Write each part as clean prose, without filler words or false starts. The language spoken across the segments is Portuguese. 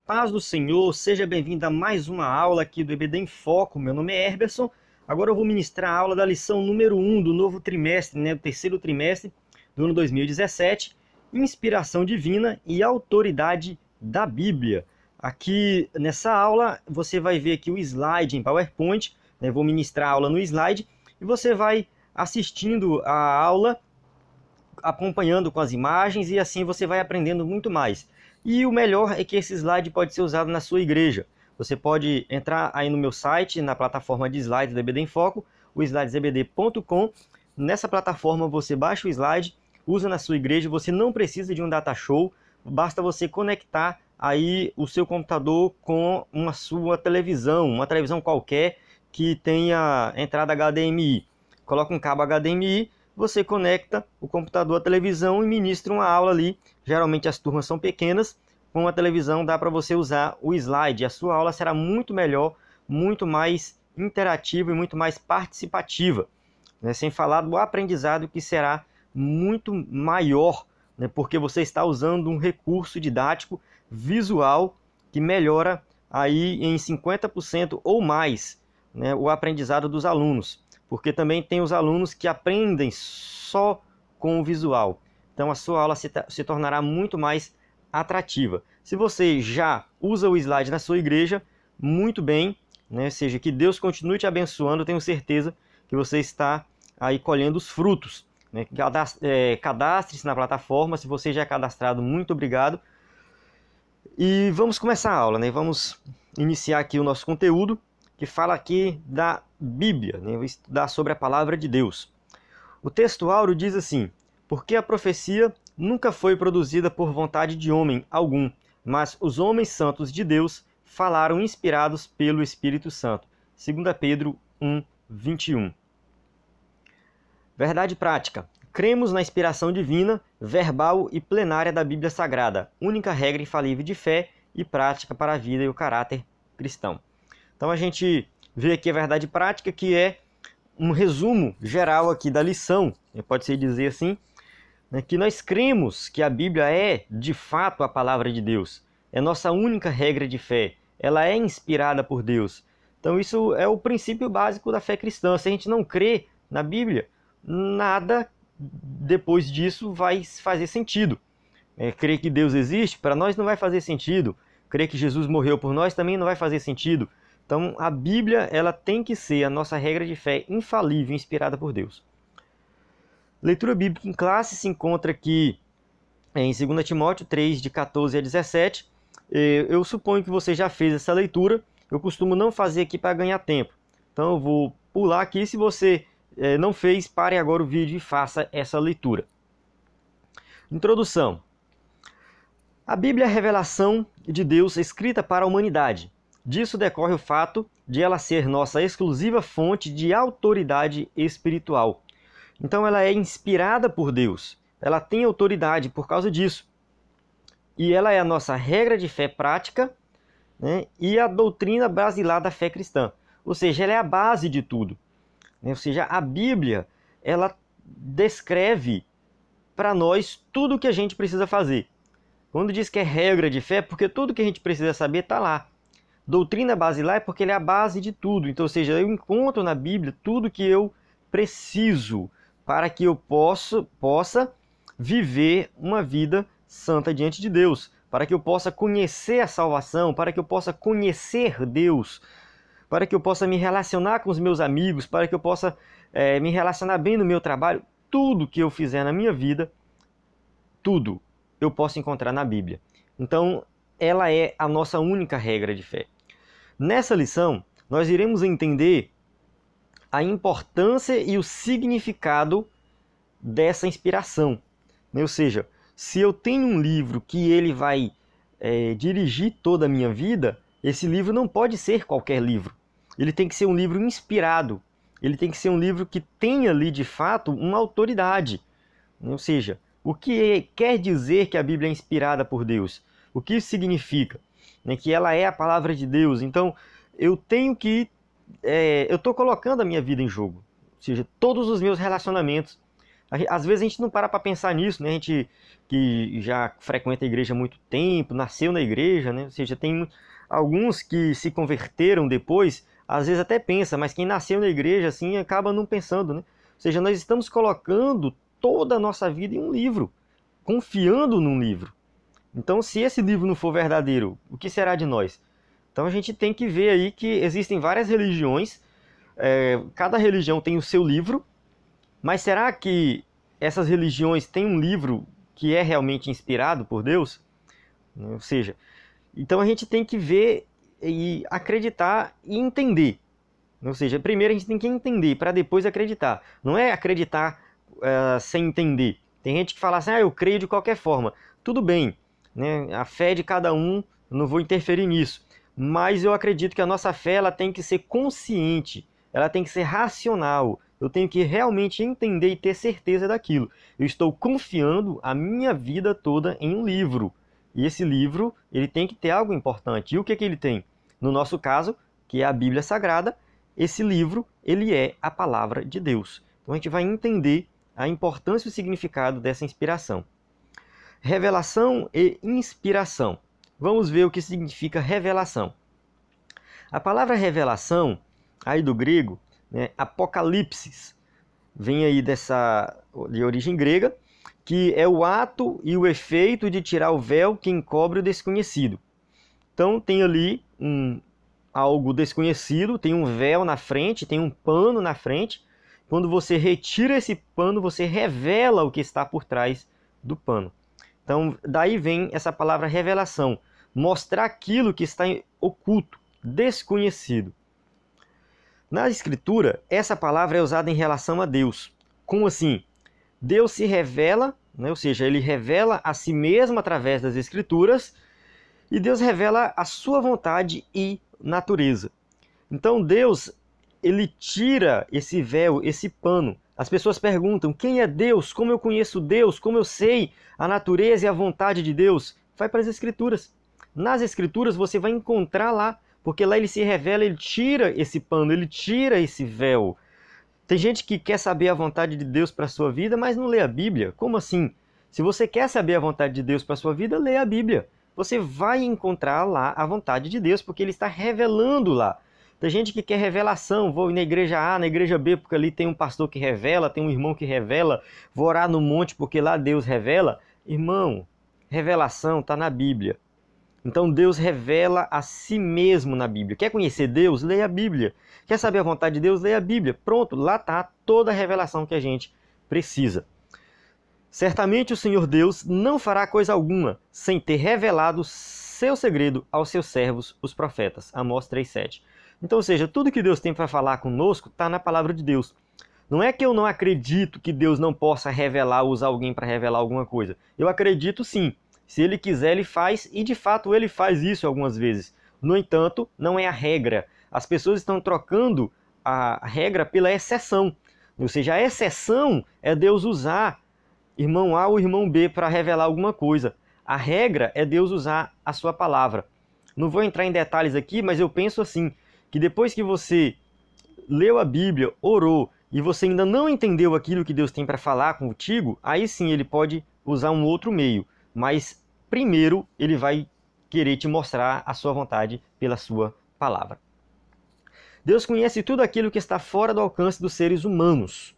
Paz do Senhor, seja bem-vindo a mais uma aula aqui do EBD em Foco. Meu nome é Herberson. Agora eu vou ministrar a aula da lição número 1 do novo trimestre, do terceiro trimestre do ano 2017, Inspiração Divina e Autoridade da Bíblia. Aqui nessa aula você vai ver aqui o slide em PowerPoint, vou ministrar a aula no slide e você vai assistindo a aula, acompanhando com as imagens e assim você vai aprendendo muito mais. E o melhor é que esse slide pode ser usado na sua igreja. Você pode entrar aí no meu site, na plataforma de slides do EBD em Foco, o slidesebd.com. Nessa plataforma você baixa o slide, usa na sua igreja, você não precisa de um data show, basta você conectar aí o seu computador com uma sua televisão, uma televisão qualquer que tenha entrada HDMI. Coloca um cabo HDMI, você conecta o computador à televisão e ministra uma aula ali. Geralmente as turmas são pequenas, com a televisão dá para você usar o slide. A sua aula será muito melhor, muito mais interativa e muito mais participativa, sem falar do aprendizado que será muito maior, porque você está usando um recurso didático visual que melhora aí em 50% ou mais, o aprendizado dos alunos. Porque também tem os alunos que aprendem só com o visual. Então a sua aula se tornará muito mais atrativa. Se você já usa o slide na sua igreja, muito bem, ou seja, que Deus continue te abençoando, tenho certeza que você está aí colhendo os frutos. Cadastre-se na plataforma, se você já é cadastrado, muito obrigado. E vamos começar a aula, Vamos iniciar aqui o nosso conteúdo, que fala aqui da Bíblia, Vou estudar sobre a palavra de Deus. O texto áureo diz assim: porque a profecia nunca foi produzida por vontade de homem algum, mas os homens santos de Deus falaram inspirados pelo Espírito Santo. 2 Pedro 1:21. Verdade prática. Cremos na inspiração divina, verbal e plenária da Bíblia Sagrada, única regra infalível de fé e prática para a vida e o caráter cristão. Então a gente vê aqui a verdade prática, que é um resumo geral aqui da lição, pode-se dizer assim, que nós cremos que a Bíblia é, de fato, a palavra de Deus. É nossa única regra de fé. Ela é inspirada por Deus. Então isso é o princípio básico da fé cristã. Se a gente não crê na Bíblia, nada depois disso vai fazer sentido. Crer que Deus existe, para nós não vai fazer sentido. Crer que Jesus morreu por nós também não vai fazer sentido. Então, a Bíblia ela tem que ser a nossa regra de fé infalível, inspirada por Deus. Leitura bíblica em classe se encontra aqui em 2 Timóteo 3, de 14 a 17. Eu suponho que você já fez essa leitura. Eu costumo não fazer aqui para ganhar tempo. Então, eu vou pular aqui. Se você não fez, pare agora o vídeo e faça essa leitura. Introdução. A Bíblia é a revelação de Deus escrita para a humanidade. Disso decorre o fato de ela ser nossa exclusiva fonte de autoridade espiritual. Então ela é inspirada por Deus, ela tem autoridade por causa disso. E ela é a nossa regra de fé prática, e a doutrina basilar da fé cristã. Ou seja, ela é a base de tudo. Ou seja, a Bíblia ela descreve para nós tudo o que a gente precisa fazer. Quando diz que é regra de fé, porque tudo que a gente precisa saber está lá. Doutrina basilar é porque ele é a base de tudo. Então, ou seja, eu encontro na Bíblia tudo que eu preciso para que eu possa viver uma vida santa diante de Deus, para que eu possa conhecer a salvação, para que eu possa conhecer Deus, para que eu possa me relacionar com os meus amigos, para que eu possa me relacionar bem no meu trabalho. Tudo que eu fizer na minha vida, tudo eu posso encontrar na Bíblia. Então, ela é a nossa única regra de fé. Nessa lição, nós iremos entender a importância e o significado dessa inspiração. Ou seja, se eu tenho um livro que ele vai dirigir toda a minha vida, esse livro não pode ser qualquer livro. Ele tem que ser um livro inspirado. Ele tem que ser um livro que tenha ali, de fato, uma autoridade. Ou seja, o que quer dizer que a Bíblia é inspirada por Deus? O que isso significa? Que ela é a palavra de Deus. Então, eu tenho que... eu estou colocando a minha vida em jogo. Ou seja, todos os meus relacionamentos, Às vezes a gente não para pensar nisso, né? A gente que já frequenta a igreja há muito tempo, nasceu na igreja, né? Ou seja, tem alguns que se converteram depois, às vezes até pensa, mas quem nasceu na igreja assim acaba não pensando, né? Ou seja, nós estamos colocando toda a nossa vida em um livro, confiando num livro. Então, se esse livro não for verdadeiro, o que será de nós? Então a gente tem que ver aí que existem várias religiões, cada religião tem o seu livro, mas será que essas religiões têm um livro que é realmente inspirado por Deus? Ou seja, então a gente tem que ver e acreditar e entender. Ou seja, primeiro a gente tem que entender para depois acreditar. Não é acreditar sem entender. Tem gente que fala assim, eu creio de qualquer forma. Tudo bem, né? A fé de cada um, não vou interferir nisso. Mas eu acredito que a nossa fé ela tem que ser consciente, ela tem que ser racional. Eu tenho que realmente entender e ter certeza daquilo. Eu estou confiando a minha vida toda em um livro. E esse livro, ele tem que ter algo importante. E o que que ele tem? No nosso caso, que é a Bíblia Sagrada, esse livro, ele é a palavra de Deus. Então a gente vai entender a importância e o significado dessa inspiração. Revelação e inspiração. Vamos ver o que significa revelação. A palavra revelação, aí do grego, né, apocalipsis, vem aí de origem grega, que é o ato e o efeito de tirar o véu que encobre o desconhecido. Então tem ali algo desconhecido, tem um véu na frente, tem um pano na frente. Quando você retira esse pano, você revela o que está por trás do pano. Então daí vem essa palavra revelação, mostrar aquilo que está oculto, desconhecido. Na Escritura, essa palavra é usada em relação a Deus. Como assim? Deus se revela, né? Ou seja, ele revela a si mesmo através das Escrituras, e Deus revela a sua vontade e natureza. Então Deus, ele tira esse véu, esse pano. As pessoas perguntam, quem é Deus? Como eu conheço Deus? Como eu sei a natureza e a vontade de Deus? Vai para as Escrituras. Nas Escrituras você vai encontrar lá, porque lá ele se revela, ele tira esse pano, ele tira esse véu. Tem gente que quer saber a vontade de Deus para a sua vida, mas não lê a Bíblia. Como assim? Se você quer saber a vontade de Deus para a sua vida, lê a Bíblia. Você vai encontrar lá a vontade de Deus, porque ele está revelando lá. Tem gente que quer revelação, vou na igreja A, na igreja B, porque ali tem um pastor que revela, tem um irmão que revela, vou orar no monte porque lá Deus revela. Irmão, revelação está na Bíblia. Então Deus revela a si mesmo na Bíblia. Quer conhecer Deus? Leia a Bíblia. Quer saber a vontade de Deus? Leia a Bíblia. Pronto, lá está toda a revelação que a gente precisa. Certamente o Senhor Deus não fará coisa alguma sem ter revelado seu segredo aos seus servos, os profetas. Amós 3,7. Então, ou seja, tudo que Deus tem para falar conosco está na palavra de Deus. Não é que eu não acredito que Deus não possa revelar, usar alguém para revelar alguma coisa. Eu acredito sim. Se ele quiser, ele faz, e de fato ele faz isso algumas vezes. No entanto, não é a regra. As pessoas estão trocando a regra pela exceção. Ou seja, a exceção é Deus usar irmão A ou irmão B para revelar alguma coisa. A regra é Deus usar a sua palavra. Não vou entrar em detalhes aqui, mas eu penso assim, que depois que você leu a Bíblia, orou, e você ainda não entendeu aquilo que Deus tem para falar contigo, aí sim ele pode usar um outro meio. Mas primeiro ele vai querer te mostrar a sua vontade pela sua palavra. Deus conhece tudo aquilo que está fora do alcance dos seres humanos.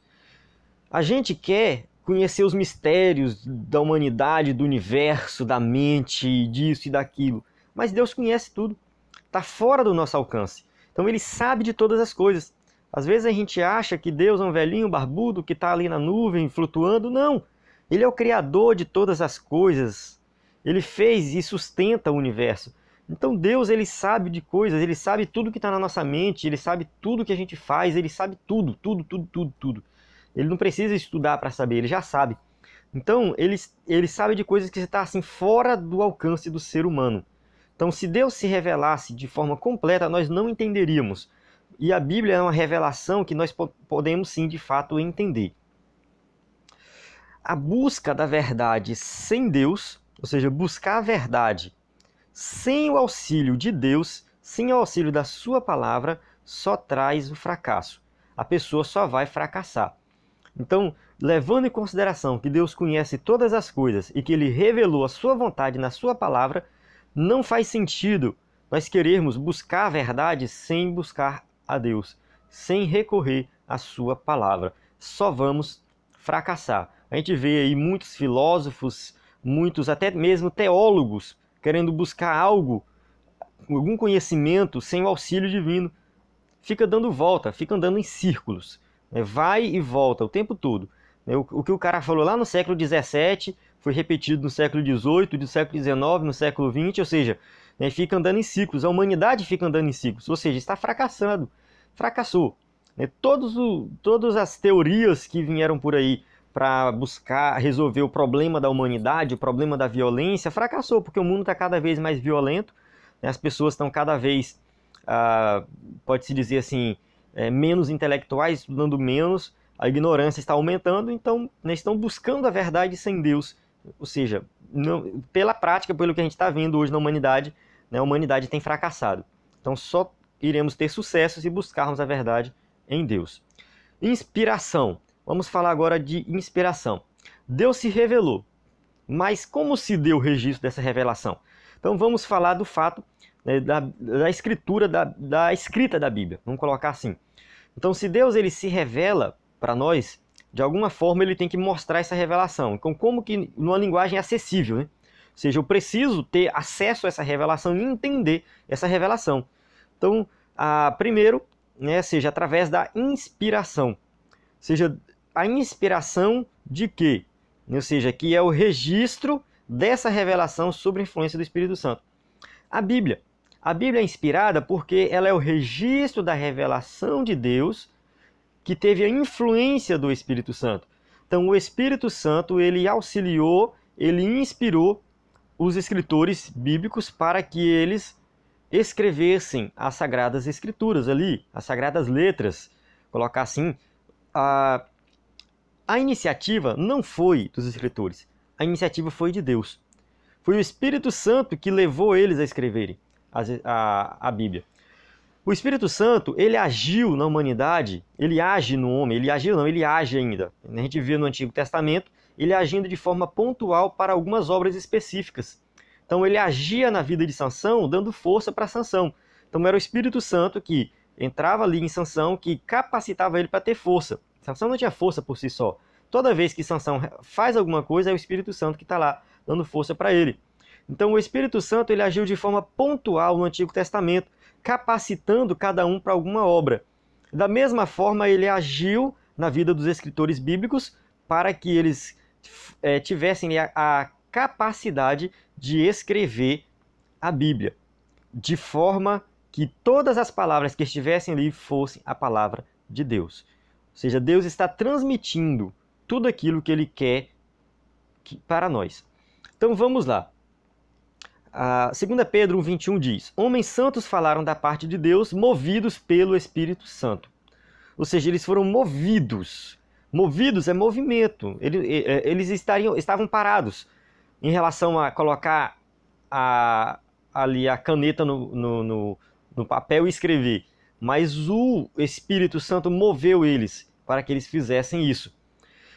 A gente quer conhecer os mistérios da humanidade, do universo, da mente, disso e daquilo. Mas Deus conhece tudo. Está fora do nosso alcance. Então ele sabe de todas as coisas. Às vezes a gente acha que Deus é um velhinho barbudo que está ali na nuvem flutuando. Não. Ele é o criador de todas as coisas. Ele fez e sustenta o universo. Então Deus, ele sabe de coisas, ele sabe tudo que está na nossa mente, ele sabe tudo que a gente faz, ele sabe tudo, tudo, tudo, tudo, tudo. Ele não precisa estudar para saber, ele já sabe. Então ele sabe de coisas que está assim fora do alcance do ser humano. Então se Deus se revelasse de forma completa, nós não entenderíamos. E a Bíblia é uma revelação que nós podemos sim de fato entender. A busca da verdade sem Deus, ou seja, buscar a verdade sem o auxílio de Deus, sem o auxílio da sua palavra, só traz o fracasso. A pessoa só vai fracassar. Então, levando em consideração que Deus conhece todas as coisas e que Ele revelou a sua vontade na sua palavra, não faz sentido nós querermos buscar a verdade sem buscar a Deus, sem recorrer à sua palavra. Só vamos fracassar. A gente vê aí muitos filósofos, muitos até mesmo teólogos, querendo buscar algo, algum conhecimento sem o auxílio divino. Fica dando volta, fica andando em círculos, né? Vai e volta o tempo todo. O que o cara falou lá no século XVII foi repetido no século XVIII, no século XIX, no século XX, ou seja, né, fica andando em ciclos. A humanidade fica andando em ciclos, ou seja, está fracassando, fracassou. Né? Todas as teorias que vieram por aí para buscar resolver o problema da humanidade, o problema da violência, fracassou, porque o mundo está cada vez mais violento, né? As pessoas estão cada vez, pode-se dizer assim, menos intelectuais, estudando menos, a ignorância está aumentando, então né, estão buscando a verdade sem Deus. Ou seja, não, pela prática, pelo que a gente está vendo hoje na humanidade, né, a humanidade tem fracassado. Então só iremos ter sucesso se buscarmos a verdade em Deus. Inspiração. Vamos falar agora de inspiração. Deus se revelou, mas como se deu o registro dessa revelação? Então vamos falar do fato, né, da escritura, da escrita da Bíblia. Vamos colocar assim. Então se Deus ele se revela para nós, de alguma forma ele tem que mostrar essa revelação. Então como que numa linguagem acessível, né? Ou seja, eu preciso ter acesso a essa revelação e entender essa revelação. Então, primeiro, né, seja através da inspiração. Seja a inspiração de quê? Ou seja, que é o registro dessa revelação sob a influência do Espírito Santo. A Bíblia é inspirada porque ela é o registro da revelação de Deus que teve a influência do Espírito Santo. Então, o Espírito Santo, ele auxiliou, ele inspirou os escritores bíblicos para que eles escrevessem as Sagradas Escrituras ali, as Sagradas Letras. Colocar assim, a iniciativa não foi dos escritores, a iniciativa foi de Deus. Foi o Espírito Santo que levou eles a escreverem a Bíblia. O Espírito Santo, ele agiu na humanidade, ele age no homem, ele agiu não, ele age ainda. A gente vê no Antigo Testamento, ele agindo de forma pontual para algumas obras específicas. Então ele agia na vida de Sansão, dando força para Sansão. Então era o Espírito Santo que entrava ali em Sansão, que capacitava ele para ter força. Sansão não tinha força por si só. Toda vez que Sansão faz alguma coisa, é o Espírito Santo que está lá, dando força para ele. Então o Espírito Santo ele agiu de forma pontual no Antigo Testamento, capacitando cada um para alguma obra. Da mesma forma, ele agiu na vida dos escritores bíblicos para que eles tivessem a capacidade de escrever a Bíblia, de forma que todas as palavras que estivessem ali fossem a palavra de Deus. Ou seja, Deus está transmitindo tudo aquilo que Ele quer para nós. Então vamos lá. 2 Pedro 1,21 diz: Homens santos falaram da parte de Deus, movidos pelo Espírito Santo. Ou seja, eles foram movidos. Movidos é movimento. Eles estavam parados em relação a colocar ali a caneta no papel e escrever. Mas o Espírito Santo moveu eles para que eles fizessem isso.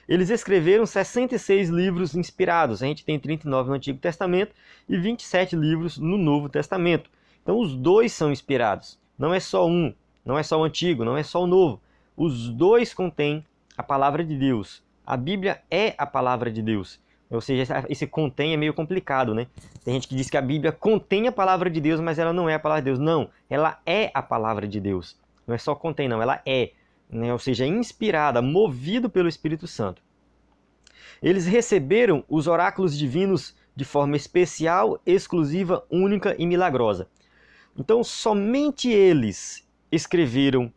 Eles escreveram 66 livros inspirados. A gente tem 39 no Antigo Testamento e 27 livros no Novo Testamento. Então os dois são inspirados. Não é só um, não é só o Antigo, não é só o Novo. Os dois contêm a palavra de Deus. A Bíblia é a palavra de Deus. Ou seja, esse contém é meio complicado, né? Tem gente que diz que a Bíblia contém a palavra de Deus, mas ela não é a palavra de Deus. Não, ela é a palavra de Deus. Não é só contém, não, ela é. Né? Ou seja, inspirada, movido pelo Espírito Santo. Eles receberam os oráculos divinos de forma especial, exclusiva, única e milagrosa. Então, somente eles escreveram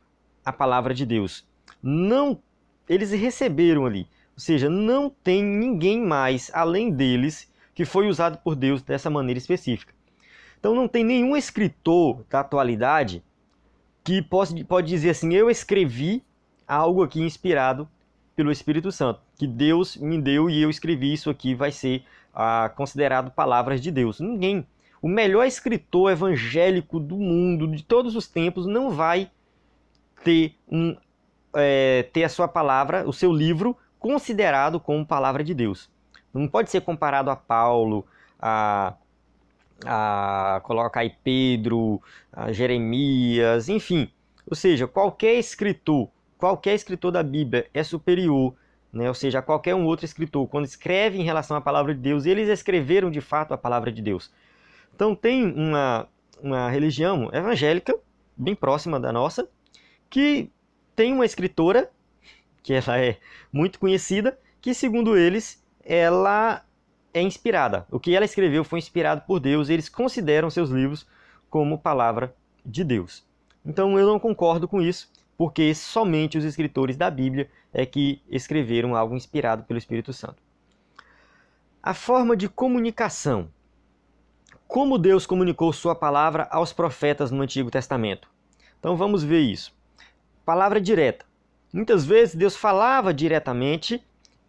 a palavra de Deus. Não, eles receberam ali. Ou seja, não tem ninguém mais, além deles, que foi usado por Deus dessa maneira específica. Então, não tem nenhum escritor da atualidade que pode dizer assim, eu escrevi algo aqui inspirado pelo Espírito Santo, que Deus me deu e eu escrevi isso aqui, vai ser considerado palavras de Deus. Ninguém. O melhor escritor evangélico do mundo, de todos os tempos, não vai ter a sua palavra, o seu livro, considerado como palavra de Deus. Não pode ser comparado a Paulo, a colocar aí Pedro, a Jeremias, enfim. Ou seja, qualquer escritor da Bíblia é superior, né? Ou seja, a qualquer um outro escritor. Quando escreve em relação à palavra de Deus, eles escreveram de fato a palavra de Deus. Então tem uma religião evangélica, bem próxima da nossa, que tem uma escritora, que ela é muito conhecida, que segundo eles, ela é inspirada. O que ela escreveu foi inspirado por Deus, e eles consideram seus livros como palavra de Deus. Então eu não concordo com isso, porque somente os escritores da Bíblia é que escreveram algo inspirado pelo Espírito Santo. A forma de comunicação. Como Deus comunicou sua palavra aos profetas no Antigo Testamento? Então vamos ver isso. Palavra direta. Muitas vezes Deus falava diretamente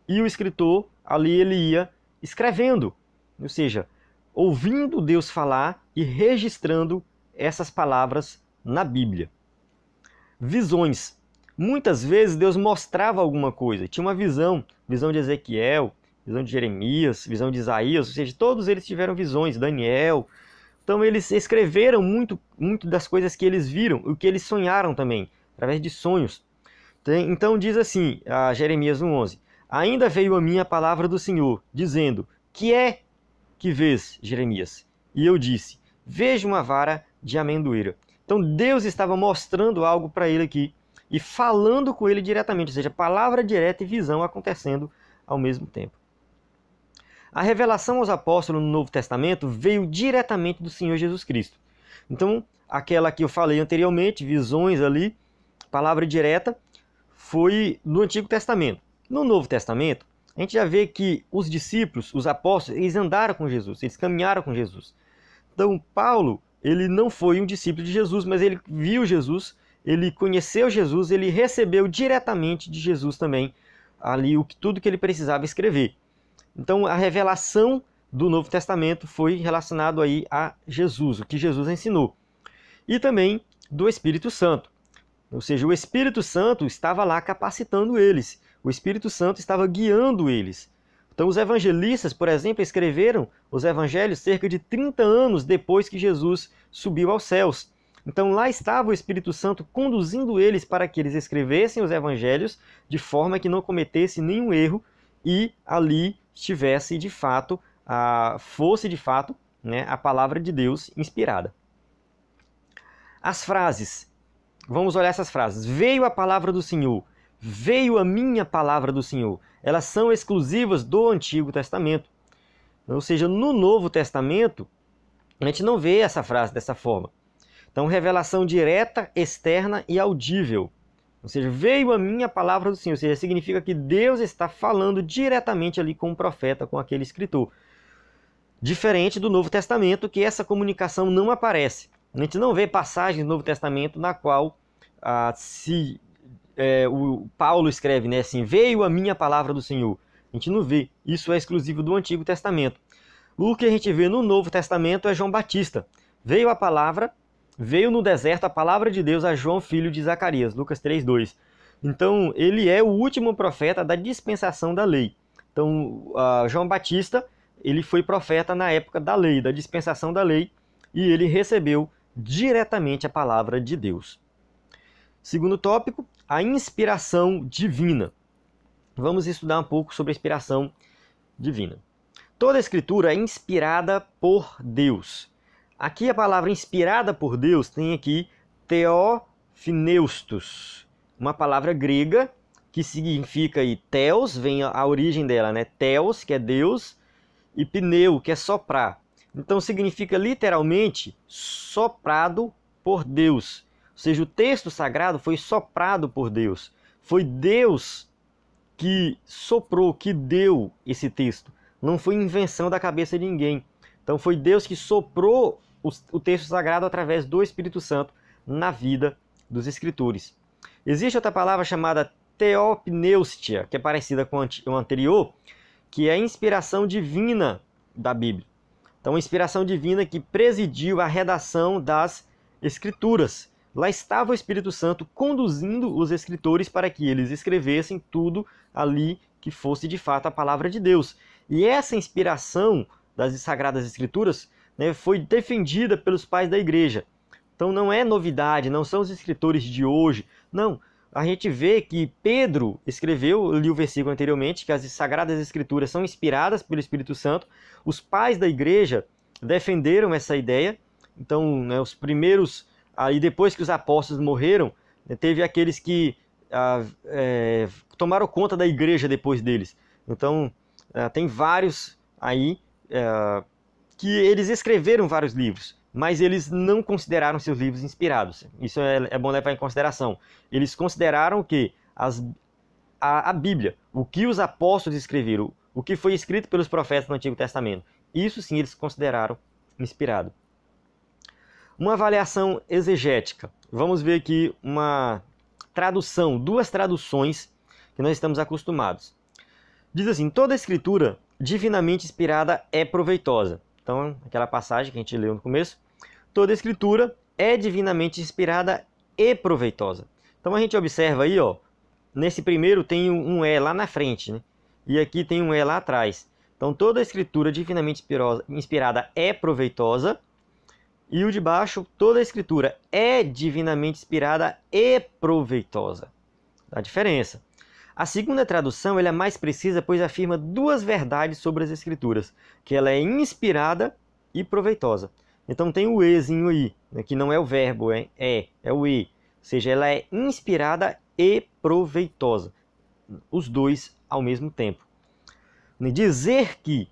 e o escritor ali ele ia escrevendo, ou seja, ouvindo Deus falar e registrando essas palavras na Bíblia. Visões. Muitas vezes Deus mostrava alguma coisa. Tinha uma visão de Ezequiel, visão de Jeremias, visão de Isaías, ou seja, todos eles tiveram visões, Daniel. Então eles escreveram muito das coisas que eles viram, o que eles sonharam também, através de sonhos. Então diz assim, a Jeremias 1:11, ainda veio a mim a palavra do Senhor, dizendo, que é que vês, Jeremias? E eu disse, vejo uma vara de amendoeira. Então Deus estava mostrando algo para ele aqui e falando com ele diretamente, ou seja, palavra direta e visão acontecendo ao mesmo tempo. A revelação aos apóstolos no Novo Testamento veio diretamente do Senhor Jesus Cristo. Então, aquela que eu falei anteriormente, visões ali, palavra direta, foi no Antigo Testamento. No Novo Testamento, a gente já vê que os discípulos, os apóstolos, eles andaram com Jesus, eles caminharam com Jesus. Então, Paulo, ele não foi um discípulo de Jesus, mas ele viu Jesus, ele conheceu Jesus, ele recebeu diretamente de Jesus também ali tudo que ele precisava escrever. Então, a revelação do Novo Testamento foi relacionado aí a Jesus, o que Jesus ensinou. E também do Espírito Santo. Ou seja, o Espírito Santo estava lá capacitando eles. O Espírito Santo estava guiando eles. Então, os evangelistas, por exemplo, escreveram os evangelhos cerca de 30 anos depois que Jesus subiu aos céus. Então, lá estava o Espírito Santo conduzindo eles para que eles escrevessem os evangelhos de forma que não cometesse nenhum erro e ali estivesse de fato, fosse de fato, né, a palavra de Deus inspirada. As frases. Vamos olhar essas frases. Veio a palavra do Senhor. Veio a minha palavra do Senhor. Elas são exclusivas do Antigo Testamento. Ou seja, no Novo Testamento, a gente não vê essa frase dessa forma. Então, revelação direta, externa e audível. Ou seja, veio a minha palavra do Senhor. Ou seja, significa que Deus está falando diretamente ali com o profeta, com aquele escritor. Diferente do Novo Testamento, que essa comunicação não aparece. A gente não vê passagens no Novo Testamento na qual o Paulo escreve, né, assim, veio a minha palavra do Senhor. A gente não vê. Isso é exclusivo do Antigo Testamento. O que a gente vê no Novo Testamento é João Batista. Veio a palavra, veio no deserto a palavra de Deus a João, filho de Zacarias, Lucas 3:2. Então, ele é o último profeta da dispensação da lei. Então, João Batista, ele foi profeta na época da lei, da dispensação da lei, e ele recebeu diretamente a palavra de Deus. Segundo tópico, a inspiração divina. Vamos estudar um pouco sobre a inspiração divina. Toda a Escritura é inspirada por Deus. Aqui a palavra inspirada por Deus tem aqui theopneustos, uma palavra grega que significa aí theos, vem a origem dela, né? Theos, que é Deus, e pneu, que é soprar. Então significa literalmente soprado por Deus. Ou seja, o texto sagrado foi soprado por Deus. Foi Deus que soprou, que deu esse texto. Não foi invenção da cabeça de ninguém. Então foi Deus que soprou o texto sagrado através do Espírito Santo na vida dos escritores. Existe outra palavra chamada theopneustia, que é parecida com o anterior, que é a inspiração divina da Bíblia. Então, a inspiração divina que presidiu a redação das Escrituras. Lá estava o Espírito Santo conduzindo os escritores para que eles escrevessem tudo ali que fosse de fato a palavra de Deus. E essa inspiração das Sagradas Escrituras, né, foi defendida pelos pais da igreja. Então não é novidade, não são os escritores de hoje. Não, a gente vê que Pedro escreveu, eu li o versículo anteriormente, que as Sagradas Escrituras são inspiradas pelo Espírito Santo. Os pais da igreja defenderam essa ideia. Então, né, os primeiros, aí depois que os apóstolos morreram, né, teve aqueles que tomaram conta da igreja depois deles. Então, tem vários aí que eles escreveram vários livros, mas eles não consideraram seus livros inspirados. Isso é bom levar em consideração. Eles consideraram que a Bíblia, o que os apóstolos escreveram, o que foi escrito pelos profetas no Antigo Testamento, isso sim eles consideraram inspirado. Uma avaliação exegética. Vamos ver aqui uma tradução, duas traduções que nós estamos acostumados. Diz assim: toda escritura divinamente inspirada é proveitosa. Então, aquela passagem que a gente leu no começo. Toda escritura é divinamente inspirada e proveitosa. Então a gente observa aí, ó, nesse primeiro tem um E lá na frente, né? E aqui tem um E lá atrás. Então toda escritura divinamente inspirada é proveitosa. E o de baixo, toda a escritura é divinamente inspirada e proveitosa. A diferença. A segunda tradução ela é mais precisa, pois afirma duas verdades sobre as escrituras, que ela é inspirada e proveitosa. Então tem o ezinho aí, né, que não é o verbo, é o e. Ou seja, ela é inspirada e proveitosa. Os dois ao mesmo tempo. Dizer que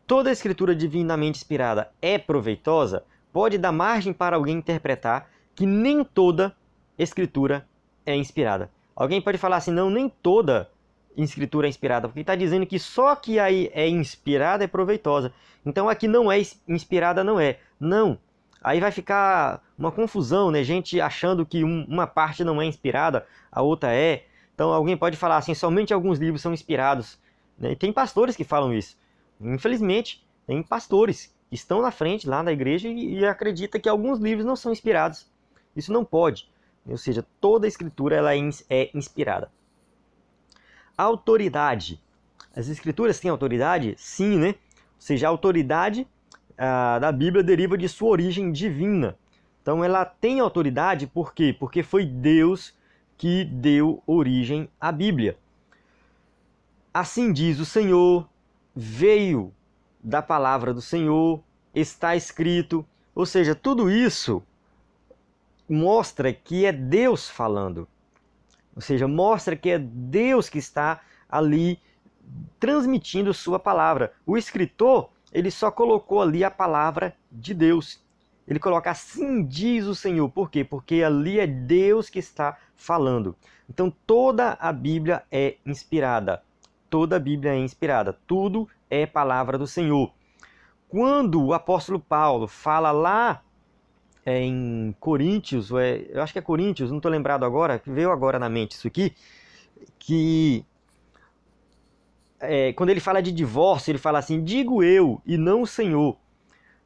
toda a escritura divinamente inspirada é proveitosa pode dar margem para alguém interpretar que nem toda escritura é inspirada. Alguém pode falar assim, não, nem toda escritura é inspirada, porque está dizendo que só que aí é inspirada é proveitosa. Então aqui não é inspirada, não é. Não. Aí vai ficar uma confusão, né? Gente achando que uma parte não é inspirada, a outra é. Então alguém pode falar assim, somente alguns livros são inspirados. Né? E tem pastores que falam isso. Infelizmente, tem pastores que estão na frente lá na igreja e acredita que alguns livros não são inspirados. Isso não pode. Ou seja, toda a escritura ela é inspirada. Autoridade. As escrituras têm autoridade? Sim, né? Ou seja, a autoridade da Bíblia deriva de sua origem divina. Então ela tem autoridade por quê? Porque foi Deus que deu origem à Bíblia. Assim diz o Senhor, veio da palavra do Senhor, está escrito. Ou seja, tudo isso mostra que é Deus falando. Ou seja, mostra que é Deus que está ali transmitindo sua palavra. O escritor, ele só colocou ali a palavra de Deus. Ele coloca assim diz o Senhor. Por quê? Porque ali é Deus que está falando. Então toda a Bíblia é inspirada. Toda a Bíblia é inspirada. Tudo é palavra do Senhor. Quando o apóstolo Paulo fala lá em Coríntios, eu acho que é Coríntios, não estou lembrado agora, veio agora na mente isso aqui, que quando ele fala de divórcio, ele fala assim, digo eu e não o Senhor.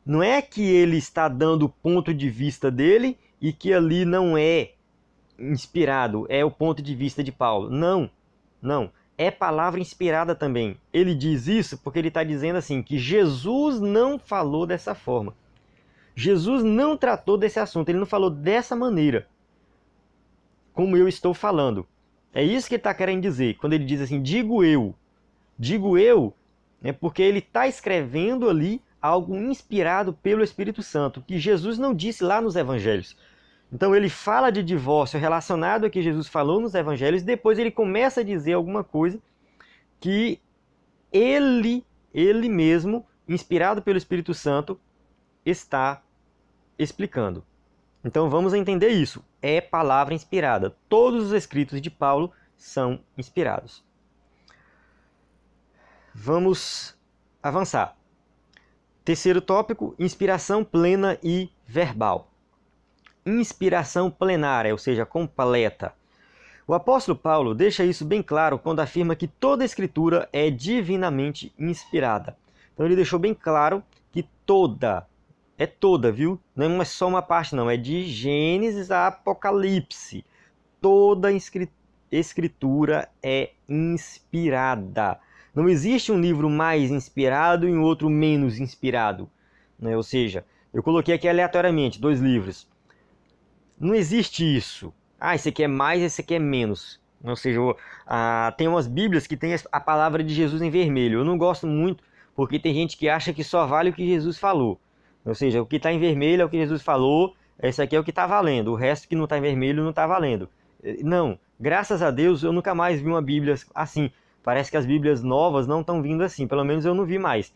Não é que ele está dando o ponto de vista dele e que ali não é inspirado, é o ponto de vista de Paulo. Não, não. É palavra inspirada também. Ele diz isso porque ele está dizendo assim, que Jesus não falou dessa forma. Jesus não tratou desse assunto, ele não falou dessa maneira, como eu estou falando. É isso que ele está querendo dizer, quando ele diz assim, digo eu. Digo eu, é porque ele está escrevendo ali algo inspirado pelo Espírito Santo, que Jesus não disse lá nos evangelhos. Então ele fala de divórcio relacionado ao que Jesus falou nos evangelhos, depois ele começa a dizer alguma coisa que ele mesmo, inspirado pelo Espírito Santo, está explicando. Então vamos entender isso. É palavra inspirada. Todos os escritos de Paulo são inspirados. Vamos avançar. Terceiro tópico, inspiração plena e verbal. Inspiração plenária, ou seja, completa. O apóstolo Paulo deixa isso bem claro quando afirma que toda a escritura é divinamente inspirada. Então ele deixou bem claro que toda, é toda, viu? Não é só uma parte não, é de Gênesis a Apocalipse. Toda Escritura é inspirada. Não existe um livro mais inspirado e um outro menos inspirado, né? Ou seja, eu coloquei aqui aleatoriamente 2 livros. Não existe isso. Esse aqui é mais, esse aqui é menos. Ou seja, tem umas bíblias que tem a palavra de Jesus em vermelho. Eu não gosto muito, porque tem gente que acha que só vale o que Jesus falou. Ou seja, o que está em vermelho é o que Jesus falou, esse aqui é o que está valendo. O resto que não está em vermelho não está valendo. Não, graças a Deus eu nunca mais vi uma bíblia assim. Parece que as bíblias novas não estão vindo assim, pelo menos eu não vi mais.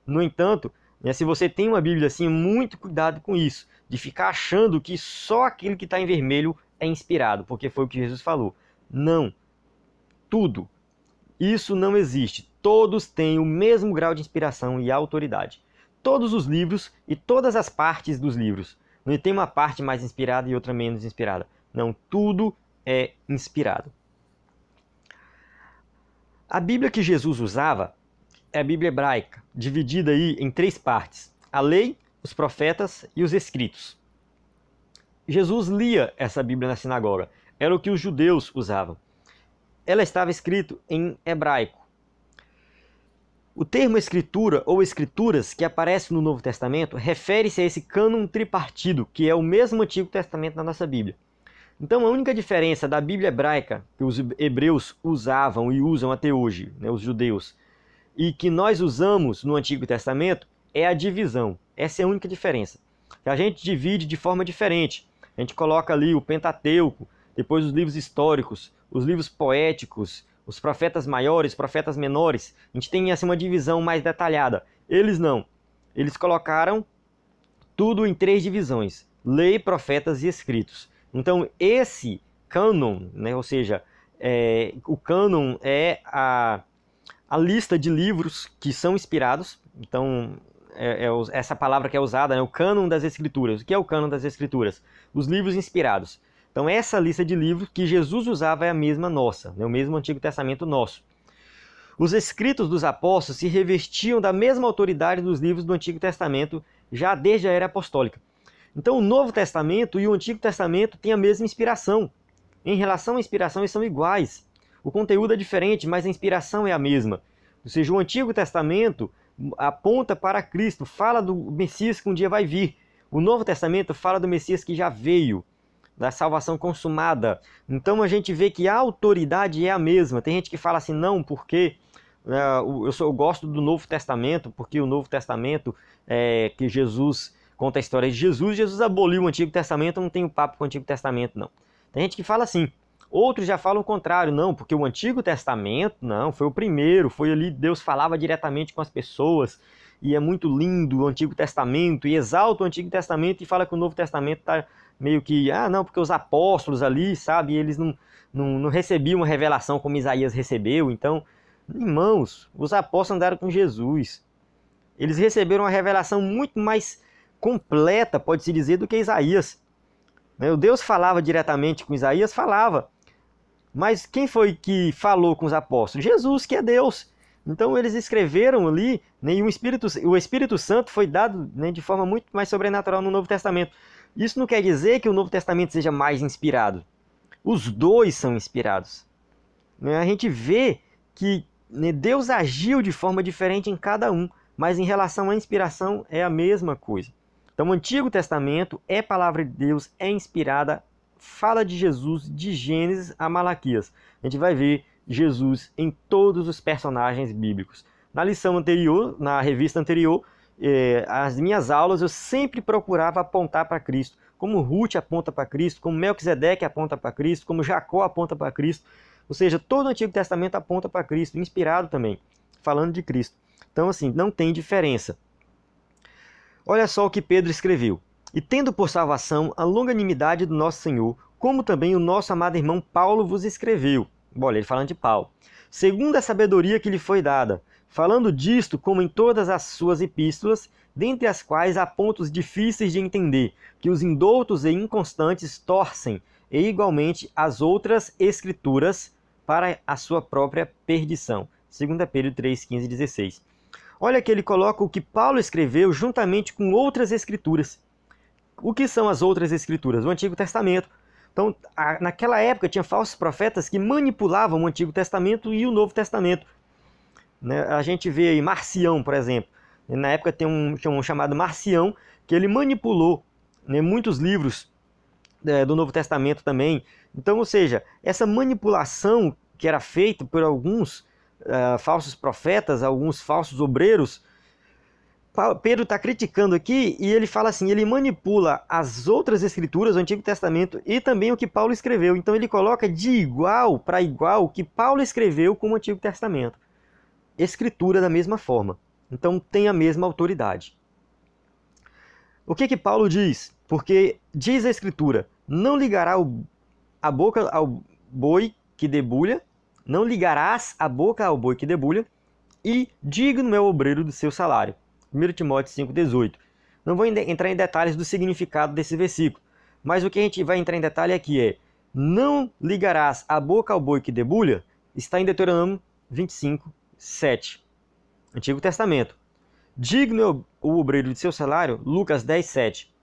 No entanto, se você tem uma bíblia assim, muito cuidado com isso, de ficar achando que só aquilo que está em vermelho é inspirado, porque foi o que Jesus falou. Não, tudo. Isso não existe. Todos têm o mesmo grau de inspiração e autoridade. Todos os livros e todas as partes dos livros. Não tem uma parte mais inspirada e outra menos inspirada. Não, tudo é inspirado. A Bíblia que Jesus usava é a Bíblia hebraica, dividida aí em 3 partes: a lei, os profetas e os escritos. Jesus lia essa Bíblia na sinagoga, era o que os judeus usavam. Ela estava escrita em hebraico. O termo escritura ou escrituras que aparece no Novo Testamento refere-se a esse cânon tripartido, que é o mesmo Antigo Testamento da nossa Bíblia. Então a única diferença da Bíblia hebraica que os hebreus usavam e usam até hoje, né, os judeus, e que nós usamos no Antigo Testamento é a divisão. Essa é a única diferença. A gente divide de forma diferente. A gente coloca ali o Pentateuco, depois os livros históricos, os livros poéticos, os profetas maiores, profetas menores. A gente tem assim uma divisão mais detalhada. Eles não. Eles colocaram tudo em 3 divisões: lei, profetas e escritos. Então esse cânon, né, ou seja, o cânon é a lista de livros que são inspirados. Então essa palavra que é usada, né, o cânon das escrituras. O que é o cânon das escrituras? Os livros inspirados. Então essa lista de livros que Jesus usava é a mesma nossa, né, o mesmo Antigo Testamento nosso. Os escritos dos apóstolos se revestiam da mesma autoridade dos livros do Antigo Testamento já desde a era apostólica. Então o Novo Testamento e o Antigo Testamento têm a mesma inspiração. Em relação à inspiração, eles são iguais. O conteúdo é diferente, mas a inspiração é a mesma. Ou seja, o Antigo Testamento aponta para Cristo, fala do Messias que um dia vai vir. O Novo Testamento fala do Messias que já veio, da salvação consumada. Então a gente vê que a autoridade é a mesma. Tem gente que fala assim, não, porque eu gosto do Novo Testamento, porque o Novo Testamento que Jesus conta a história de Jesus. Jesus aboliu o Antigo Testamento, não tem papo com o Antigo Testamento, não. Tem gente que fala assim. Outros já falam o contrário, não, porque o Antigo Testamento, não, foi o primeiro, foi ali, Deus falava diretamente com as pessoas, e é muito lindo o Antigo Testamento, e exalta o Antigo Testamento e fala que o Novo Testamento está meio que, não, porque os apóstolos ali, sabe, eles não recebiam uma revelação como Isaías recebeu. Então, irmãos, os apóstolos andaram com Jesus. Eles receberam uma revelação muito mais completa, pode-se dizer, do que Isaías. O Deus falava diretamente com Isaías, falava. Mas quem foi que falou com os apóstolos? Jesus, que é Deus. Então eles escreveram ali, né, e o Espírito Santo foi dado, né, de forma muito mais sobrenatural no Novo Testamento. Isso não quer dizer que o Novo Testamento seja mais inspirado. Os dois são inspirados. A gente vê que, né, Deus agiu de forma diferente em cada um, mas em relação à inspiração é a mesma coisa. Então o Antigo Testamento é palavra de Deus, é inspirada, fala de Jesus de Gênesis a Malaquias. A gente vai ver Jesus em todos os personagens bíblicos. Na lição anterior, na revista anterior, as minhas aulas eu sempre procurava apontar para Cristo. Como Ruth aponta para Cristo, como Melquisedeque aponta para Cristo, como Jacó aponta para Cristo. Ou seja, todo o Antigo Testamento aponta para Cristo, inspirado também, falando de Cristo. Então assim, não tem diferença. Olha só o que Pedro escreveu. E tendo por salvação a longanimidade do nosso Senhor, como também o nosso amado irmão Paulo vos escreveu. Olha, ele falando de Paulo. Segundo a sabedoria que lhe foi dada, falando disto como em todas as suas epístolas, dentre as quais há pontos difíceis de entender, que os indoutos e inconstantes torcem, e igualmente as outras escrituras para a sua própria perdição. 2 Pedro 3, 15 e 16. Olha que ele coloca o que Paulo escreveu juntamente com outras escrituras. O que são as outras escrituras? O Antigo Testamento. Então, naquela época tinha falsos profetas que manipulavam o Antigo Testamento e o Novo Testamento. Né? A gente vê aí Marcião, por exemplo. Na época tem um chamado Marcião, que ele manipulou, né, muitos livros do Novo Testamento também. Então, ou seja, essa manipulação que era feita por alguns falsos profetas, alguns falsos obreiros, Pedro está criticando aqui e ele fala assim, ele manipula as outras escrituras do Antigo Testamento e também o que Paulo escreveu. Então ele coloca de igual para igual o que Paulo escreveu com o Antigo Testamento. Escritura da mesma forma. Então tem a mesma autoridade. O que Paulo diz? Porque diz a Escritura, não ligará a boca ao boi que debulha, não ligarás a boca ao boi que debulha, e digno é o obreiro do seu salário. 1 Timóteo 5,18. Não vou entrar em detalhes do significado desse versículo, mas o que a gente vai entrar em detalhe aqui é, não ligarás a boca ao boi que debulha, está em Deuteronômio 25, 7. Antigo Testamento. Digno é o obreiro de seu salário, Lucas 10, 7.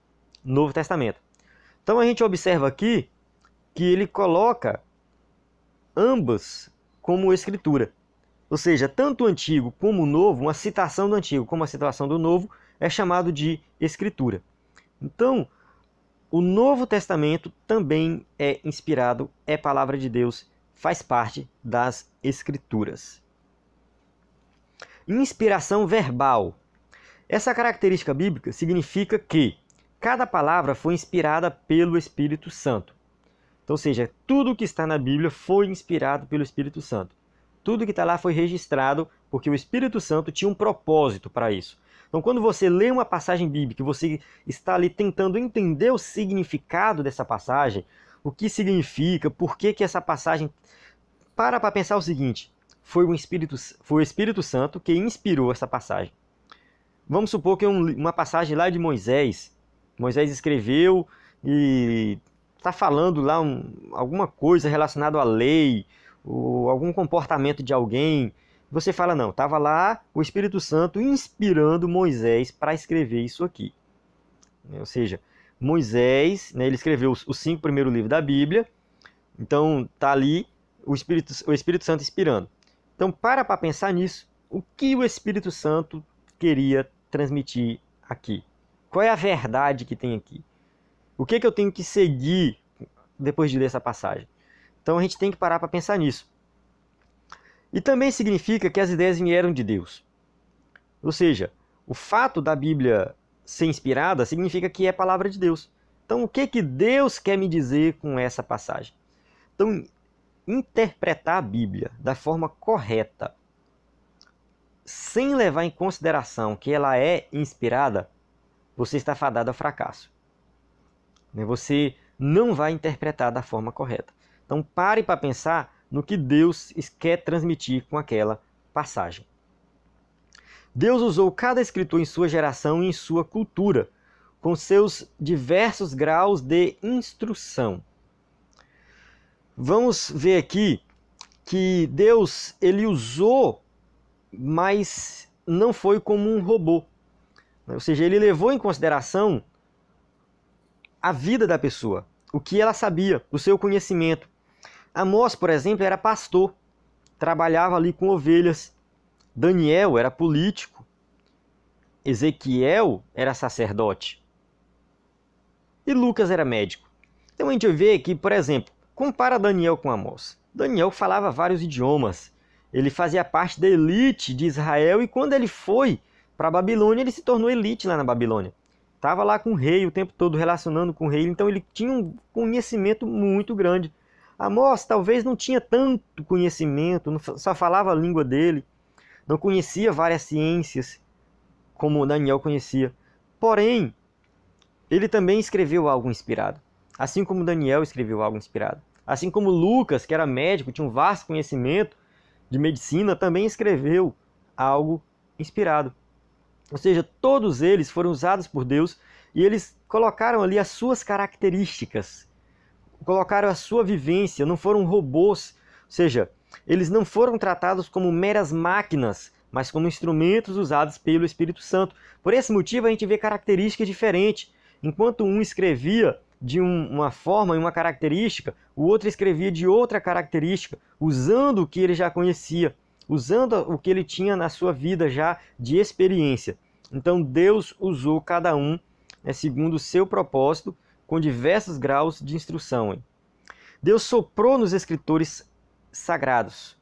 Novo Testamento. Então a gente observa aqui que ele coloca ambas como escritura. Ou seja, tanto o Antigo como o Novo, uma citação do Antigo como a citação do Novo, é chamado de escritura. Então, o Novo Testamento também é inspirado, é palavra de Deus, faz parte das escrituras. Inspiração verbal. Essa característica bíblica significa que cada palavra foi inspirada pelo Espírito Santo. Então, ou seja, tudo que está na Bíblia foi inspirado pelo Espírito Santo. Tudo que está lá foi registrado porque o Espírito Santo tinha um propósito para isso. Então, quando você lê uma passagem bíblica, você está ali tentando entender o significado dessa passagem, o que significa, por que essa passagem... Para pensar o seguinte, foi o Espírito Santo que inspirou essa passagem. Vamos supor que uma passagem lá de Moisés. Moisés escreveu e está falando lá alguma coisa relacionada à lei, ou algum comportamento de alguém. Você fala, não, estava lá o Espírito Santo inspirando Moisés para escrever isso aqui. Ou seja, Moisés, né, ele escreveu os 5 primeiros livros da Bíblia, então está ali o Espírito Santo inspirando. Então para pensar nisso, o que o Espírito Santo queria transmitir aqui? Qual é a verdade que tem aqui? O que eu tenho que seguir depois de ler essa passagem? Então a gente tem que parar para pensar nisso. E também significa que as ideias vieram de Deus. Ou seja, o fato da Bíblia ser inspirada significa que é palavra de Deus. Então o que Deus quer me dizer com essa passagem? Então, interpretar a Bíblia da forma correta, sem levar em consideração que ela é inspirada, você está fadado ao fracasso. Você não vai interpretar da forma correta. Então pare para pensar no que Deus quer transmitir com aquela passagem. Deus usou cada escritor em sua geração e em sua cultura, com seus diversos graus de instrução. Vamos ver aqui que Deus ele usou, mas não foi como um robô. Ou seja, ele levou em consideração a vida da pessoa, o que ela sabia, o seu conhecimento. Amós, por exemplo, era pastor, trabalhava ali com ovelhas. Daniel era político. Ezequiel era sacerdote. E Lucas era médico. Então a gente vê que, por exemplo, compara Daniel com Amós. Daniel falava vários idiomas. Ele fazia parte da elite de Israel e quando ele foi para a Babilônia, ele se tornou elite lá na Babilônia. Estava lá com o rei o tempo todo, relacionando com o rei. Então ele tinha um conhecimento muito grande. Amós talvez não tinha tanto conhecimento, só falava a língua dele, não conhecia várias ciências como Daniel conhecia. Porém, ele também escreveu algo inspirado, assim como Daniel escreveu algo inspirado. Assim como Lucas, que era médico, tinha um vasto conhecimento de medicina, também escreveu algo inspirado. Ou seja, todos eles foram usados por Deus e eles colocaram ali as suas características, colocaram a sua vivência, não foram robôs, ou seja, eles não foram tratados como meras máquinas, mas como instrumentos usados pelo Espírito Santo. Por esse motivo a gente vê características diferentes. Enquanto um escrevia de uma forma e uma característica, o outro escrevia de outra característica, usando o que ele já conhecia, usando o que ele tinha na sua vida já de experiência. Então Deus usou cada um, né, segundo o seu propósito, com diversos graus de instrução. Hein? Deus soprou nos escritores sagrados,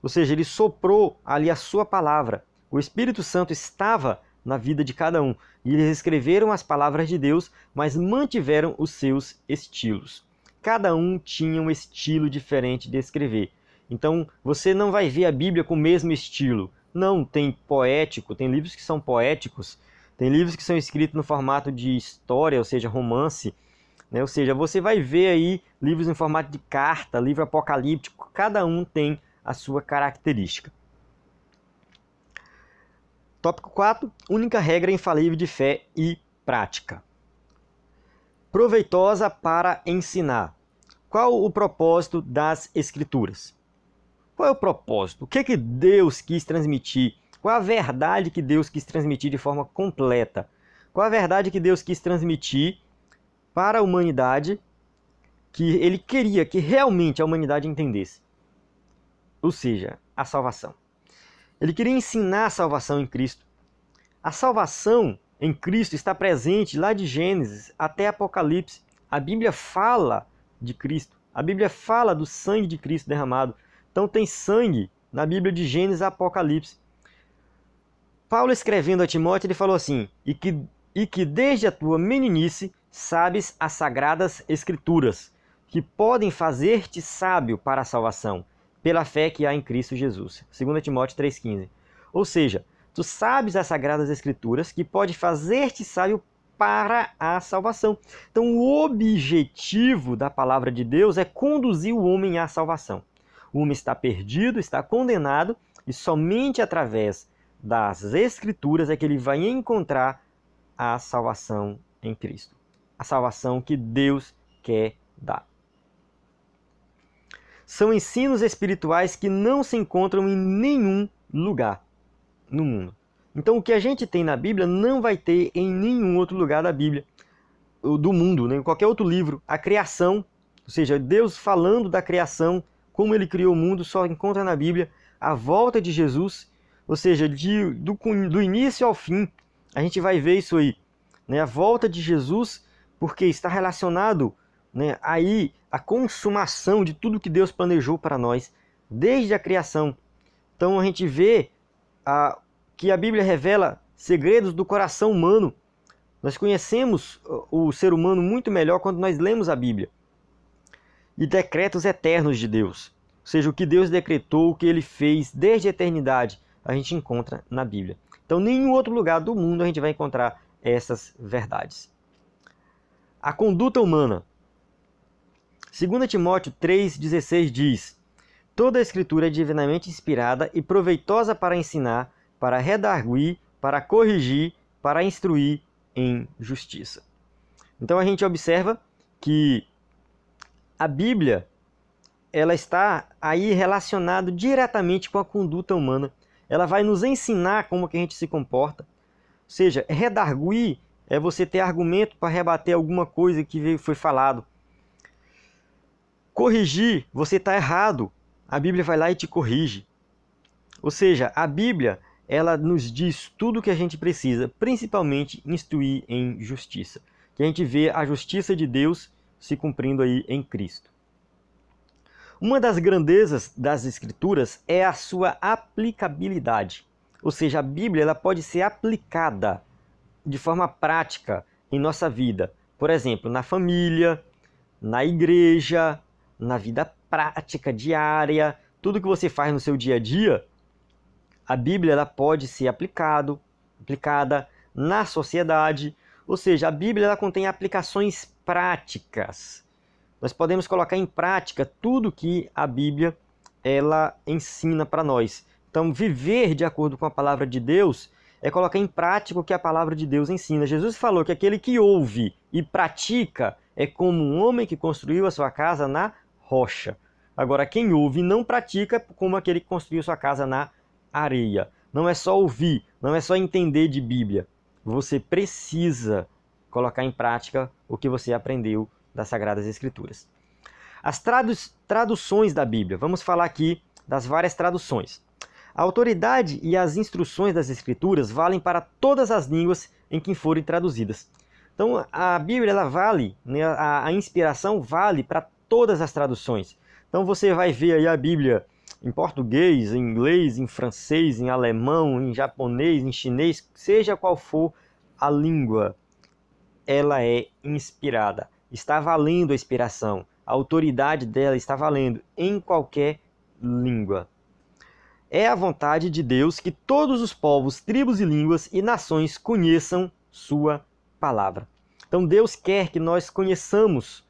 ou seja, ele soprou ali a sua palavra. O Espírito Santo estava na vida de cada um. E eles escreveram as palavras de Deus, mas mantiveram os seus estilos. Cada um tinha um estilo diferente de escrever. Então, você não vai ver a Bíblia com o mesmo estilo. Não, tem poético, tem livros que são poéticos, tem livros que são escritos no formato de história, ou seja, romance, né? Ou seja, você vai ver aí livros em formato de carta, livro apocalíptico, cada um tem a sua característica. Tópico 4. Única regra infalível de fé e prática. Proveitosa para ensinar. Qual o propósito das Escrituras? Qual é o propósito? O que Deus quis transmitir? Qual a verdade que Deus quis transmitir de forma completa? Qual a verdade que Deus quis transmitir para a humanidade que Ele queria que realmente a humanidade entendesse? Ou seja, a salvação. Ele queria ensinar a salvação em Cristo. A salvação em Cristo está presente lá de Gênesis até Apocalipse. A Bíblia fala de Cristo. A Bíblia fala do sangue de Cristo derramado. Então tem sangue na Bíblia de Gênesis a Apocalipse. Paulo escrevendo a Timóteo, ele falou assim: e que desde a tua meninice sabes as sagradas escrituras, que podem fazer-te sábio para a salvação, pela fé que há em Cristo Jesus. 2 Timóteo 3,15. Ou seja, tu sabes as sagradas escrituras que pode fazer-te sábio para a salvação. Então o objetivo da palavra de Deus é conduzir o homem à salvação. O homem está perdido, está condenado, e somente através das escrituras é que ele vai encontrar a salvação em Cristo. A salvação que Deus quer dar. São ensinos espirituais que não se encontram em nenhum lugar no mundo. Então o que a gente tem na Bíblia não vai ter em nenhum outro lugar da Bíblia, do mundo, né? Em qualquer outro livro. A criação, ou seja, Deus falando da criação, como Ele criou o mundo, só encontra na Bíblia. A volta de Jesus, ou seja, do início ao fim, a gente vai ver isso aí, né? A volta de Jesus, porque está relacionado, né, aí a consumação de tudo que Deus planejou para nós, desde a criação. Então a gente vê que a Bíblia revela segredos do coração humano. Nós conhecemos o ser humano muito melhor quando nós lemos a Bíblia. E decretos eternos de Deus. Ou seja, o que Deus decretou, o que Ele fez desde a eternidade, a gente encontra na Bíblia. Então, em nenhum outro lugar do mundo a gente vai encontrar essas verdades. A conduta humana. 2 Timóteo 3,16 diz: toda a Escritura é divinamente inspirada e proveitosa para ensinar, para redarguir, para corrigir, para instruir em justiça. Então a gente observa que a Bíblia, ela está aí relacionada diretamente com a conduta humana. Ela vai nos ensinar como que a gente se comporta. Ou seja, redarguir é você ter argumento para rebater alguma coisa que foi falado. Corrigir, você está errado. A Bíblia vai lá e te corrige. Ou seja, a Bíblia, ela nos diz tudo o que a gente precisa, principalmente instruir em justiça. Que a gente vê a justiça de Deus se cumprindo aí em Cristo. Uma das grandezas das Escrituras é a sua aplicabilidade. Ou seja, a Bíblia ela pode ser aplicada de forma prática em nossa vida. Por exemplo, na família, na igreja, na vida prática diária, tudo que você faz no seu dia a dia, a Bíblia ela pode ser aplicada na sociedade. Ou seja, a Bíblia ela contém aplicações práticas. Nós podemos colocar em prática tudo que a Bíblia ela ensina para nós. Então, viver de acordo com a palavra de Deus é colocar em prática o que a palavra de Deus ensina. Jesus falou que aquele que ouve e pratica é como um homem que construiu a sua casa na rocha. Agora, quem ouve e não pratica é como aquele que construiu sua casa na areia. Não é só ouvir, não é só entender de Bíblia. Você precisa colocar em prática o que você aprendeu das Sagradas Escrituras. As traduções da Bíblia. Vamos falar aqui das várias traduções. A autoridade e as instruções das Escrituras valem para todas as línguas em que forem traduzidas. Então, a Bíblia ela vale, né, a inspiração vale para todas as traduções. Então, você vai ver aí a Bíblia em português, em inglês, em francês, em alemão, em japonês, em chinês, seja qual for a língua, ela é inspirada. Está valendo a inspiração. A autoridade dela está valendo em qualquer língua. É a vontade de Deus que todos os povos, tribos e línguas e nações conheçam sua palavra. Então Deus quer que nós conheçamos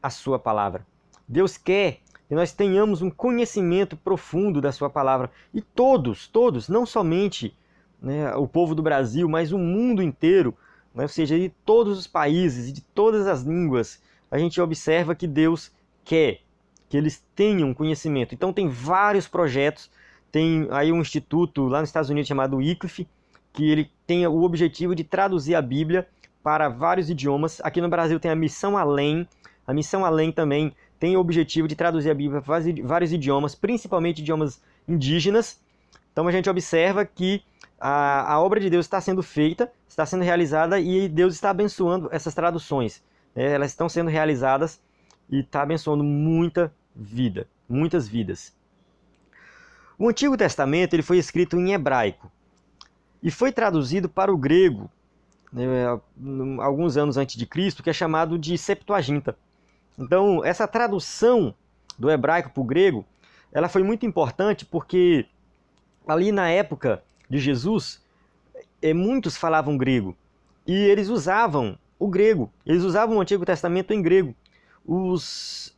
a sua palavra. Deus quer que nós tenhamos um conhecimento profundo da sua palavra. E todos, não somente, né, o povo do Brasil, mas o mundo inteiro, né, ou seja, de todos os países e de todas as línguas, a gente observa que Deus quer que eles tenham conhecimento. Então tem vários projetos, tem aí um instituto lá nos Estados Unidos chamado Wycliffe, que ele tem o objetivo de traduzir a Bíblia para vários idiomas. Aqui no Brasil tem a Missão Além. A Missão Além também tem o objetivo de traduzir a Bíblia para vários idiomas, principalmente idiomas indígenas. Então a gente observa que a obra de Deus está sendo feita, está sendo realizada e Deus está abençoando essas traduções. Elas estão sendo realizadas e está abençoando muita vida, muitas vidas. O Antigo Testamento ele foi escrito em hebraico e foi traduzido para o grego, né, alguns anos antes de Cristo, que é chamado de Septuaginta. Então, essa tradução do hebraico para o grego, ela foi muito importante porque ali na época de Jesus, muitos falavam grego e eles usavam o grego, eles usavam o Antigo Testamento em grego. Os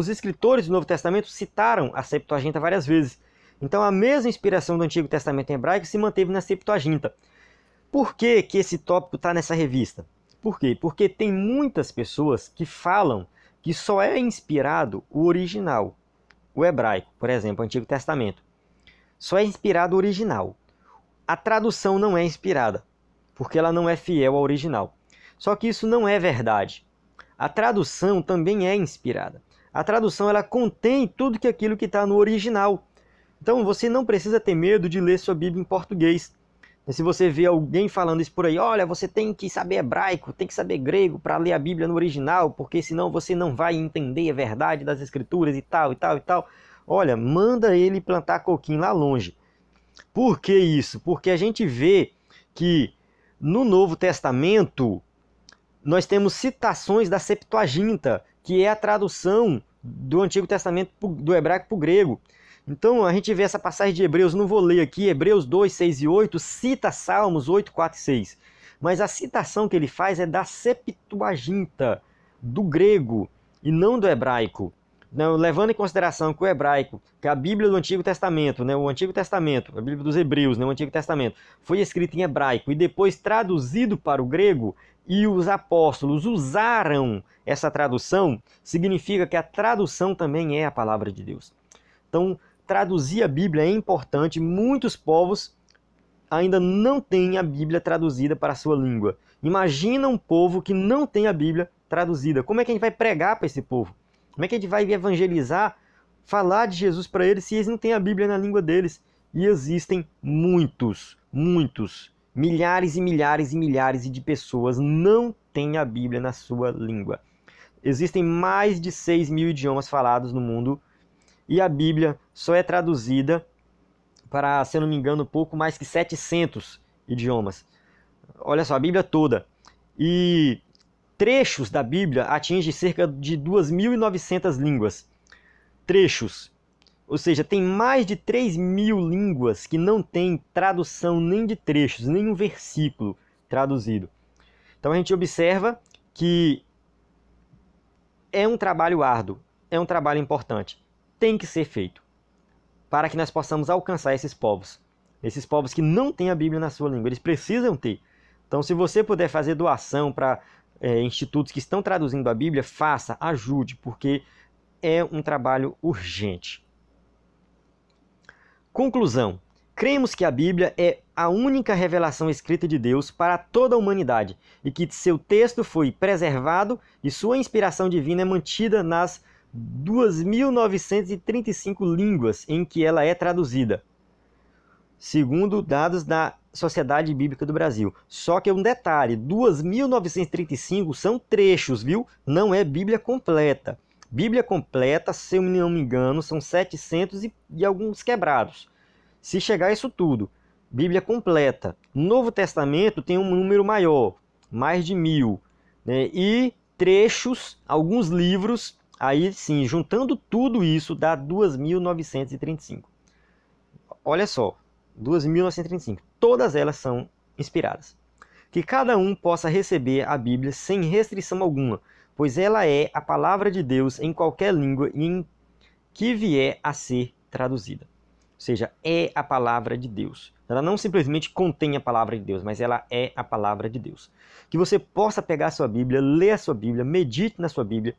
escritores do Novo Testamento citaram a Septuaginta várias vezes. Então a mesma inspiração do Antigo Testamento em hebraico se manteve na Septuaginta. Por que que esse tópico está nessa revista? Por quê? Porque tem muitas pessoas que falam que só é inspirado o original, o hebraico, por exemplo, o Antigo Testamento. Só é inspirado o original. A tradução não é inspirada, porque ela não é fiel ao original. Só que isso não é verdade. A tradução também é inspirada. A tradução ela contém tudo aquilo que está no original. Então você não precisa ter medo de ler sua Bíblia em português. Se você vê alguém falando isso por aí, olha, você tem que saber hebraico, tem que saber grego para ler a Bíblia no original, porque senão você não vai entender a verdade das Escrituras e tal, e tal, e tal. Olha, manda ele plantar coquinho lá longe. Por que isso? Porque a gente vê que no Novo Testamento nós temos citações da Septuaginta, que é a tradução do Antigo Testamento do hebraico para o grego. Então a gente vê essa passagem de Hebreus, não vou ler aqui, Hebreus 2, 6 e 8, cita Salmos 8, 4 e 6. Mas a citação que ele faz é da Septuaginta, do grego, e não do hebraico. Não, levando em consideração que o hebraico, que a Bíblia do Antigo Testamento, né, o Antigo Testamento, a Bíblia dos Hebreus, né, o Antigo Testamento, foi escrito em hebraico e depois traduzido para o grego, e os apóstolos usaram essa tradução, significa que a tradução também é a palavra de Deus. Então, traduzir a Bíblia é importante. Muitos povos ainda não têm a Bíblia traduzida para a sua língua. Imagina um povo que não tem a Bíblia traduzida. Como é que a gente vai pregar para esse povo? Como é que a gente vai evangelizar, falar de Jesus para eles se eles não têm a Bíblia na língua deles? E existem muitos, milhares e milhares e milhares de pessoas não têm a Bíblia na sua língua. Existem mais de 6.000 idiomas falados no mundo e a Bíblia só é traduzida para, se eu não me engano, pouco mais que 700 idiomas. Olha só, a Bíblia toda. E trechos da Bíblia atingem cerca de 2.900 línguas. Trechos. Ou seja, tem mais de 3.000 línguas que não tem tradução nem de trechos, nem um versículo traduzido. Então a gente observa que é um trabalho árduo, é um trabalho importante. Tem que ser feito para que nós possamos alcançar esses povos que não têm a Bíblia na sua língua. Eles precisam ter. Então, se você puder fazer doação para institutos que estão traduzindo a Bíblia, faça, ajude, porque é um trabalho urgente. Conclusão. Cremos que a Bíblia é a única revelação escrita de Deus para toda a humanidade e que seu texto foi preservado e sua inspiração divina é mantida nas 2.935 línguas em que ela é traduzida, segundo dados da Sociedade Bíblica do Brasil. Só que um detalhe, 2.935 são trechos, viu? Não é Bíblia completa. Bíblia completa, se eu não me engano, são 700 e alguns quebrados. Se chegar a isso tudo, Bíblia completa. Novo Testamento tem um número maior, mais de 1.000. Né? E trechos, alguns livros, aí sim, juntando tudo isso, dá 2.935. Olha só, 2.935. Todas elas são inspiradas. Que cada um possa receber a Bíblia sem restrição alguma, pois ela é a palavra de Deus em qualquer língua em que vier a ser traduzida. Ou seja, é a palavra de Deus. Ela não simplesmente contém a palavra de Deus, mas ela é a palavra de Deus. Que você possa pegar a sua Bíblia, ler a sua Bíblia, medite na sua Bíblia.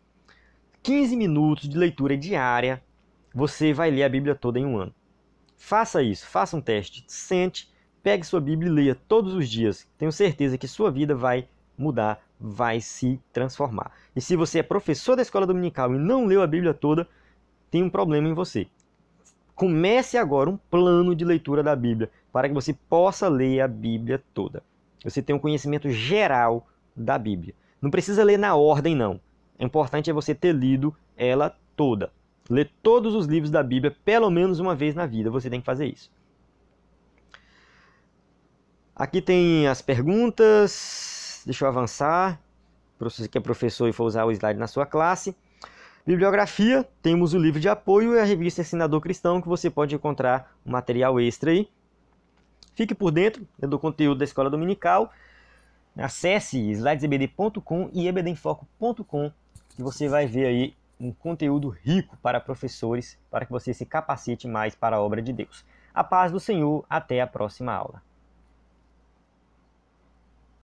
15 minutos de leitura diária, você vai ler a Bíblia toda em um ano. Faça isso, faça um teste, sente, pegue sua Bíblia e leia todos os dias. Tenho certeza que sua vida vai mudar, vai se transformar. E se você é professor da escola dominical e não leu a Bíblia toda, tem um problema em você. Comece agora um plano de leitura da Bíblia para que você possa ler a Bíblia toda. Você tem um conhecimento geral da Bíblia. Não precisa ler na ordem, não. O importante é você ter lido ela toda. Ler todos os livros da Bíblia pelo menos uma vez na vida. Você tem que fazer isso. Aqui tem as perguntas. Deixa eu avançar. Para você que é professor e for usar o slide na sua classe. Bibliografia, temos o livro de apoio e a revista Ensinador Cristão, que você pode encontrar um material extra aí. Fique por dentro do conteúdo da Escola Dominical. Acesse slidesebd.com e ebdenfoco.com e você vai ver aí um conteúdo rico para professores, para que você se capacite mais para a obra de Deus. A paz do Senhor, até a próxima aula.